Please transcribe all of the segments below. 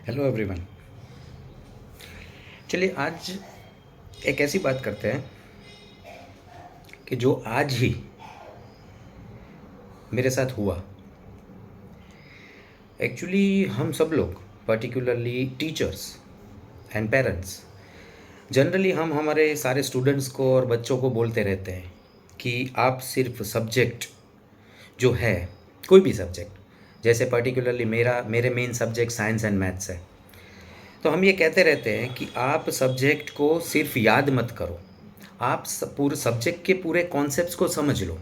Hello everyone. चलिए आज एक ऐसी बात करते हैं कि जो आज ही मेरे साथ हुआ। एक्चुअली हम सब लोग, particularly teachers and parents, generally हम हमारे सारे स्टूडेंट्स को और बच्चों को बोलते रहते हैं कि आप सिर्फ सब्जेक्ट जो है, कोई भी सब्जेक्ट, जैसे पर्टिकुलरली मेरे main subject science and maths है, तो हम ये कहते रहते हैं कि आप सब्जेक्ट को सिर्फ याद मत करो, आप पूरे सब्जेक्ट के पूरे कॉन्सेप्ट्स को समझ लो।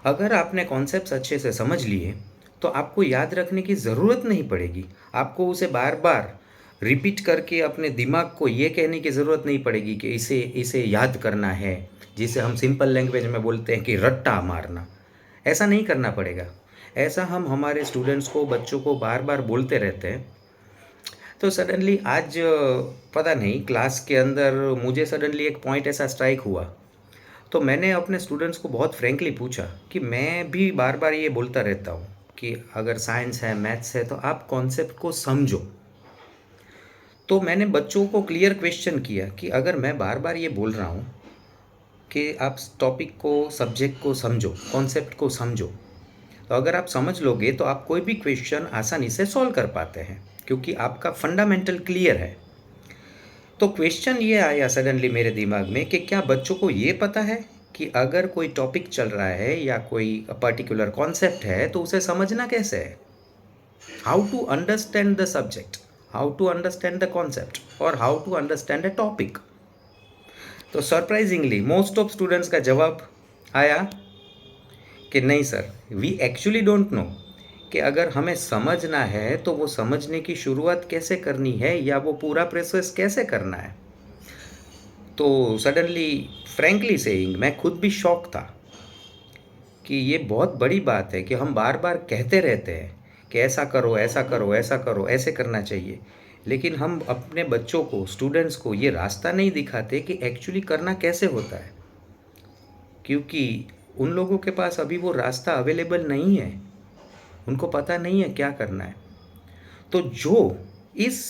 अगर आपने कॉन्सेप्ट्स अच्छे से समझ लिए तो आपको याद रखने की ज़रूरत नहीं पड़ेगी। आपको उसे बार बार रिपीट करके अपने दिमाग को ये कहने की ज़रूरत नहीं पड़ेगी कि इसे इसे याद करना है, जिसे हम सिंपल लैंग्वेज में बोलते हैं कि रट्टा मारना। ऐसा नहीं करना पड़ेगा। ऐसा हम हमारे स्टूडेंट्स को, बच्चों को बार बार बोलते रहते हैं। तो सडनली आज पता नहीं क्लास के अंदर मुझे सडनली एक पॉइंट ऐसा स्ट्राइक हुआ। तो मैंने अपने स्टूडेंट्स को बहुत फ्रैंकली पूछा कि मैं भी बार बार ये बोलता रहता हूँ कि अगर साइंस है, मैथ्स है, तो आप कॉन्सेप्ट को समझो। तो मैंने बच्चों को क्लियर क्वेश्चन किया कि अगर मैं बार बार ये बोल रहा हूँ कि आप टॉपिक को, सब्जेक्ट को समझो, कॉन्सेप्ट को समझो, तो अगर आप समझ लोगे तो आप कोई भी क्वेश्चन आसानी से सॉल्व कर पाते हैं, क्योंकि आपका फंडामेंटल क्लियर है। तो क्वेश्चन ये आया सडनली मेरे दिमाग में कि क्या बच्चों को ये पता है कि अगर कोई टॉपिक चल रहा है या कोई पर्टिकुलर कॉन्सेप्ट है तो उसे समझना कैसे है, how to understand the subject, how to understand the concept और how to understand a topic. तो सरप्राइजिंगली मोस्ट ऑफ स्टूडेंट्स का जवाब आया कि नहीं sir, we actually don't know कि अगर हमें समझना है तो वो समझने की शुरुआत कैसे करनी है या वो पूरा प्रोसेस कैसे करना है। तो सडनली, फ्रैंकली सेइंग, मैं खुद भी शॉक था कि ये बहुत बड़ी बात है कि हम बार बार कहते रहते हैं कि ऐसा करो, ऐसा करो, ऐसा करो, ऐसे करना चाहिए, लेकिन हम अपने बच्चों को, स्टूडेंट्स को ये रास्ता नहीं दिखाते कि एक्चुअली करना कैसे होता है, क्योंकि उन लोगों के पास अभी वो रास्ता अवेलेबल नहीं है, उनको पता नहीं है क्या करना है। तो जो इस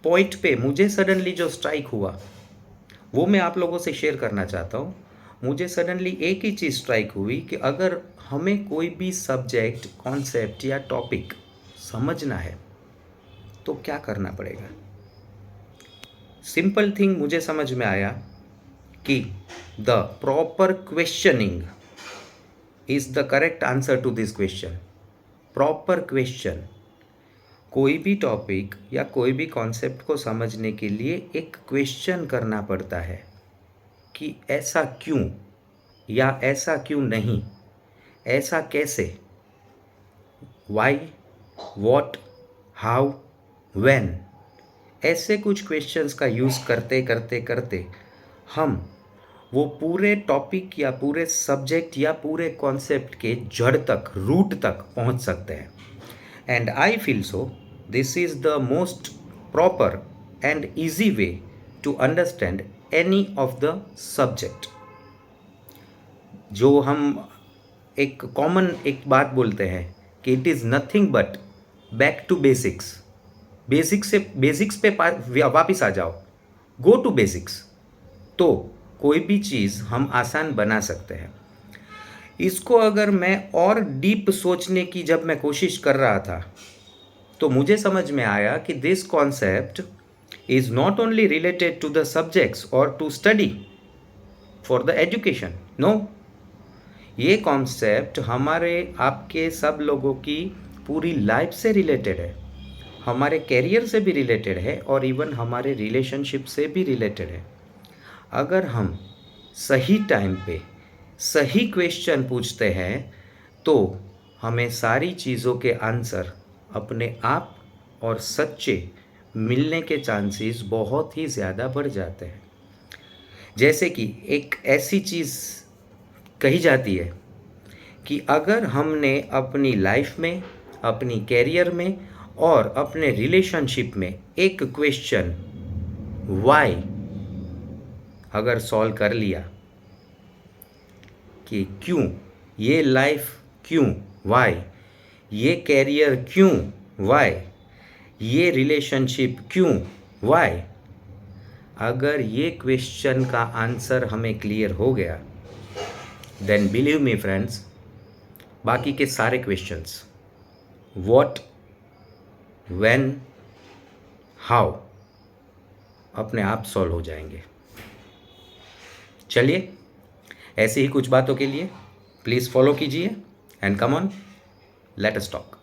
पॉइंट पे मुझे सडनली जो स्ट्राइक हुआ वो मैं आप लोगों से शेयर करना चाहता हूँ। मुझे सडनली एक ही चीज़ स्ट्राइक हुई कि अगर हमें कोई भी सब्जेक्ट, कॉन्सेप्ट या टॉपिक समझना है तो क्या करना पड़ेगा। सिंपल थिंग मुझे समझ में आया कि the proper questioning is the correct answer to this question. Proper question, कोई भी टॉपिक या कोई भी कॉन्सेप्ट को समझने के लिए एक क्वेश्चन करना पड़ता है कि ऐसा क्यों, या ऐसा क्यों नहीं, ऐसा कैसे, वाई, वॉट, हाउ, व्हेन। ऐसे कुछ क्वेश्चंस का यूज़ करते करते करते हम वो पूरे टॉपिक या पूरे सब्जेक्ट या पूरे कॉन्सेप्ट के जड़ तक, रूट तक पहुंच सकते हैं। And I feel so this is the most proper and easy way to understand any of the subject. जो हम एक कॉमन एक बात बोलते हैं कि it is nothing but back to basics. Basics पे वापिस आ जाओ, गो टू बेसिक्स, तो कोई भी चीज़ हम आसान बना सकते हैं। इसको अगर मैं और डीप सोचने की जब मैं कोशिश कर रहा था तो मुझे समझ में आया कि this concept is not only related to the subjects और to study for the education, no, ये कॉन्सेप्ट हमारे आपके सब लोगों की पूरी लाइफ से रिलेटेड है, हमारे कैरियर से भी रिलेटेड है और इवन हमारे रिलेशनशिप से भी रिलेटेड है। अगर हम सही टाइम पे सही क्वेश्चन पूछते हैं तो हमें सारी चीज़ों के आंसर अपने आप और सच्चे मिलने के चांसेस बहुत ही ज़्यादा बढ़ जाते हैं। जैसे कि एक ऐसी चीज़ कही जाती है कि अगर हमने अपनी लाइफ में, अपनी कैरियर में और अपने रिलेशनशिप में एक क्वेश्चन वाई अगर सॉल्व कर लिया कि क्यों, ये लाइफ क्यों, वाई, ये कैरियर क्यों, वाई, ये रिलेशनशिप क्यों, वाई, अगर ये क्वेश्चन का आंसर हमें क्लियर हो गया, देन बिलीव मी फ्रेंड्स, बाकी के सारे क्वेश्चंस व्हाट, व्हेन, हाउ अपने आप सॉल्व हो जाएंगे। चलिए, ऐसी ही कुछ बातों के लिए प्लीज़ फॉलो कीजिए and come on, let us talk.